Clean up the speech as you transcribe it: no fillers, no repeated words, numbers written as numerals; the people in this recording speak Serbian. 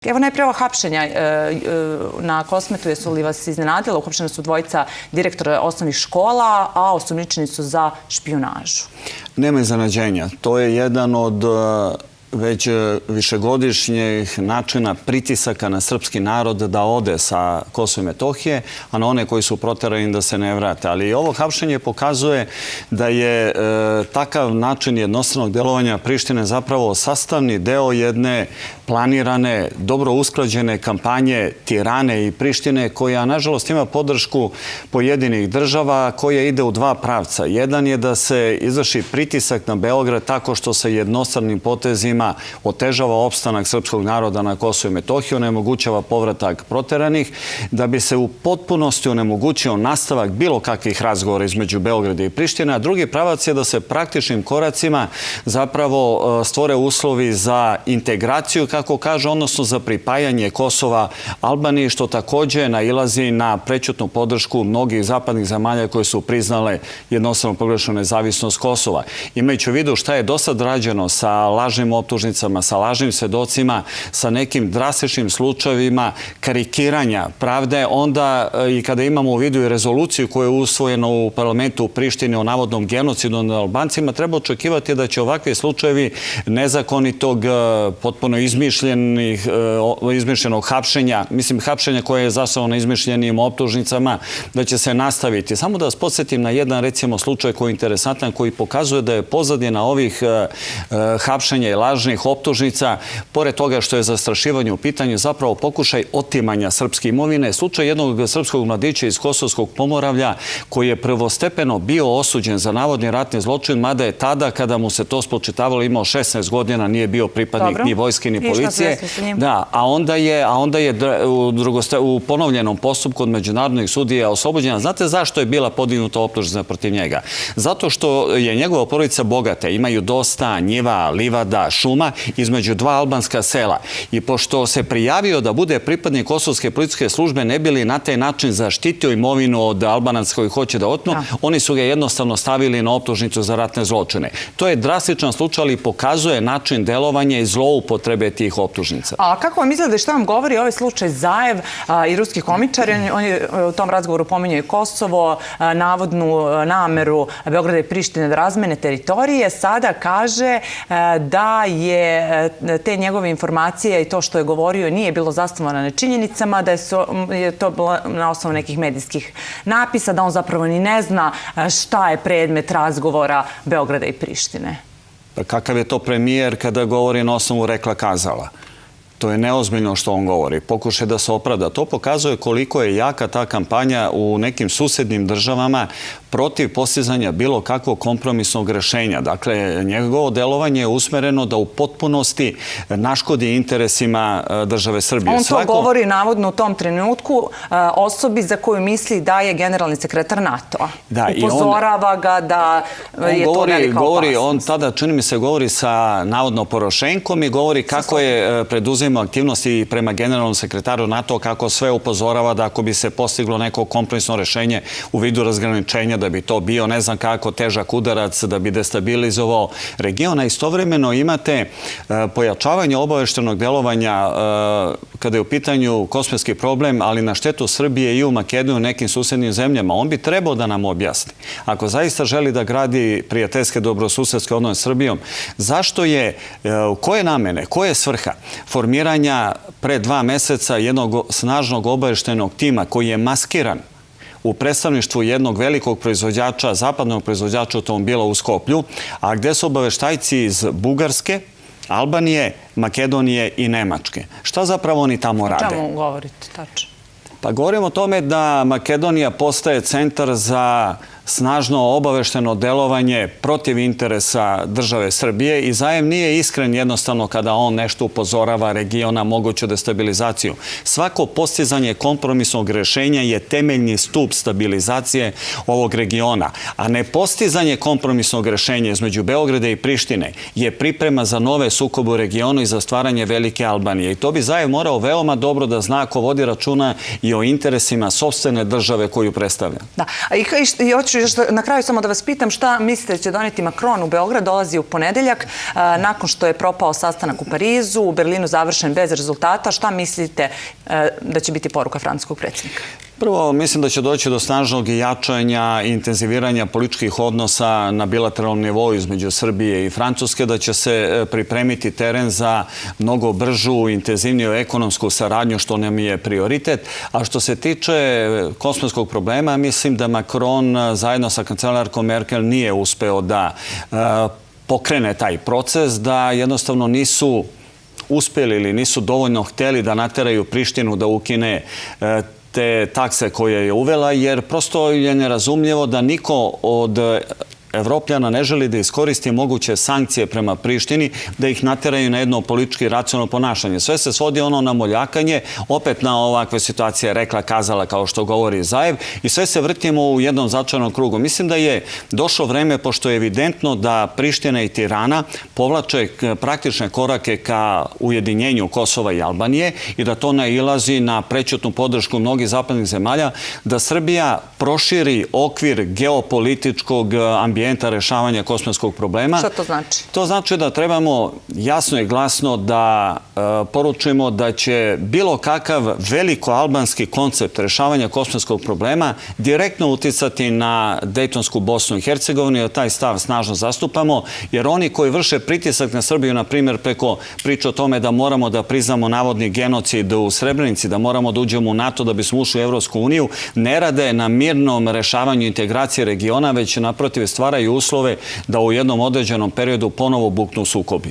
Evo najprije ova hapšenja na Kosmetu, jesu li vas iznenadila? Uhapšena su dvojica direktora osnovnih škola, a osumnjičeni su za špijunažu. Nema iznenađenja. To je jedan od već višegodišnjih načina pritisaka na srpski narod da ode sa Kosova i Metohije, a na one koji su proterani da se ne vrate. Ali ovo hapšenje pokazuje da je takav način jednostranog delovanja Prištine zapravo sastavni deo jedne planirane, dobro usklađene kampanje Tirane i Prištine, koja nažalost ima podršku pojedinih država, koja ide u dva pravca. Jedan je da se izvrši pritisak na Beograd tako što se jednostranim potezima otežava opstanak srpskog naroda na Kosovu i Metohiji, onemogućava povratak proteranih, da bi se u potpunosti onemogućio nastavak bilo kakvih razgovora između Beograda i Prištine, a drugi pravac je da se praktičnim koracima zapravo stvore uslovi za integraciju, kako kaže, odnosno za pripajanje Kosova Albaniji, što takođe nailazi na prećutnu podršku mnogih zapadnih zemalja koje su priznale jednostavno proglašenu nezavisnost Kosova. Imajući u vidu šta je do sad rađeno sa lažnim optužnicama, sa lažnim svedocima, sa nekim drastičnim slučajevima karikiranja pravde, onda i kada imamo u vidu i rezoluciju koja je usvojena u parlamentu u Prištini o navodnom genocidu nad Albancima, treba očekivati da će ovakvi slučajevi nezakonitog, potpuno izmišljenog hapšenja, mislim hapšenja koje je zasnovano na izmišljenim optužnicama, da će se nastaviti. Samo da vas podsjetim na jedan, recimo, slučaj koji je interesantan, koji pokazuje da je pozadina ovih hapšenja i lažnih optužnica, pored toga što je zastrašivanje u pitanju, zapravo pokušaj otimanja srpske imovine. Slučaj jednog srpskog mladića iz Kosovskog Pomoravlja, koji je prvostepeno bio osuđen za navodni ratni zločin, mada je tada, kada mu se to spočitavalo, imao 16 godina, nije bio pripadnik ni vojske ni policije. Da, a onda je u ponovljenom postupku od međunarodnih sudija oslobođena. Znate zašto je bila podignuta optužnica protiv njega? Zato što je njegova porodica bogata, imaju dosta njiva, livada, šuma između dva albanska sela. I pošto se prijavio da bude pripadnik kosovske policijske službe, ne bi li na taj način zaštitio imovinu od Albanaca koji hoće da otmu, oni su ga jednostavno stavili na optužnicu za ratne zločine. To je drastičan slučaj, ali pokazuje način delovanja i zloupotrebe tih optužnica. A kako vam izgleda i šta vam govori ovaj slučaj Zaev i ruski komičari? Oni u tom razgovoru pominjaju Kosovo, navodnu nameru Beograda i Prištine da razmene teritorije. Sada kaže da je te njegove informacije i to što je govorio nije bilo zasnovano na činjenicama, da je to bilo na osnovu nekih medijskih napisa, da on zapravo ni ne zna šta je predmet razgovora Beograda i Prištine. Pa kakav je to premijer kada govori na osnovu rekla kazala? To je neozbiljno što on govori. Pokušaj da se opravda. To pokazuje koliko je jaka ta kampanja u nekim susednim državama protiv postizanja bilo kakvog kompromisnog rešenja. Dakle, njegovo delovanje je usmereno da u potpunosti naškodi interesima države Srbije. On to govori navodno u tom trenutku osobi za koju misli da je generalni sekretar NATO-a. Upozorava ga da je to velika opasnost. On tada, čini mi se, govori sa navodno Porošenkom i govori kako je preduzimao aktivnosti prema generalnom sekretaru NATO, kako sve upozorava da ako bi se postiglo neko kompromisno rešenje u vidu razgraničenja, da bi to bio ne znam kako težak udarac, da bi destabilizovao region. A istovremeno imate pojačavanje obaveštenog delovanja kada je u pitanju kosmetski problem, ali na štetu Srbije i u Makedoniji u nekim susednim zemljama. On bi trebao da nam objasni. Ako zaista želi da gradi prijateljske dobrosusedske odnose s Srbijom, zašto je, koje namene, koje je svrha formiranja pre 2 meseca jednog snažnog obaveštenog tima koji je maskiran u predstavništvu jednog velikog proizvođača, zapadnog proizvođača automobila u Skoplju, a gde su obaveštajci iz Bugarske, Albanije, Makedonije i Nemačke. Šta zapravo oni tamo rade? O čemu govorite, tačno? Pa govorimo o tome da Makedonija postaje centar za snažno obavešteno delovanje protiv interesa države Srbije i Zaev nije iskren jednostavno kada on nešto upozorava regiona moguću destabilizaciju. Svako postizanje kompromisnog rešenja je temeljni stup stabilizacije ovog regiona, a nepostizanje kompromisnog rešenja između Beograda i Prištine je priprema za nove sukobe u regionu i za stvaranje velike Albanije. I to bi Zaev morao veoma dobro da zna ako vodi računa i o interesima sopstvene države koju predstavlja. Da, i hoću još na kraju samo da vas pitam šta mislite da će doneti Macron u Beograd, dolazi u ponedeljak, nakon što je propao sastanak u Parizu, u Berlinu završen bez rezultata, šta mislite da će biti poruka francuskog predsjednika? Prvo, mislim da će doći do snažnog jačanja i intenziviranja političkih odnosa na bilateralnom nivou između Srbije i Francuske, da će se pripremiti teren za mnogo bržu, intenzivniju ekonomsku saradnju, što nam je prioritet. A što se tiče kosovskog problema, mislim da Macron zajedno sa kancelarkom Merkel nije uspeo da pokrene taj proces, da jednostavno nisu uspjeli ili nisu dovoljno hteli da nateraju Prištinu da ukine te takse koje je uvela, jer prosto je nerazumljivo da niko od Evropljana ne želi da iskoristi moguće sankcije prema Prištini, da ih nateraju na jedno politički racionalno ponašanje. Sve se svodi ono na moljakanje, opet na ovakve situacije rekla, kazala, kao što govori Zaev, i sve se vrtimo u jednom začaranom krugu. Mislim da je došlo vreme, pošto je evidentno da Priština i Tirana povlače praktične korake ka ujedinjenju Kosova i Albanije i da to nailazi na prećutnu podršku mnogih zapadnih zemalja, da Srbija proširi okvir geopolitičkog ambijenta rešavanja kosovskog problema. Šta to znači? To znači da trebamo jasno i glasno da poručimo da će bilo kakav veliko-albanski koncept rešavanja kosovskog problema direktno uticati na Dejtonsku Bosnu i Hercegovinu, da taj stav snažno zastupamo, jer oni koji vrše pritisak na Srbiju, na primjer preko priče o tome da moramo da priznamo navodni genocid u Srebrenici, da moramo da uđemo u NATO da bismo ušli u Evropsku uniju, ne rade na mirnom rešavanju integracije regiona, već naprotiv stvaraju uslove da u jednom određenom periodu ponovo buknu sukobi.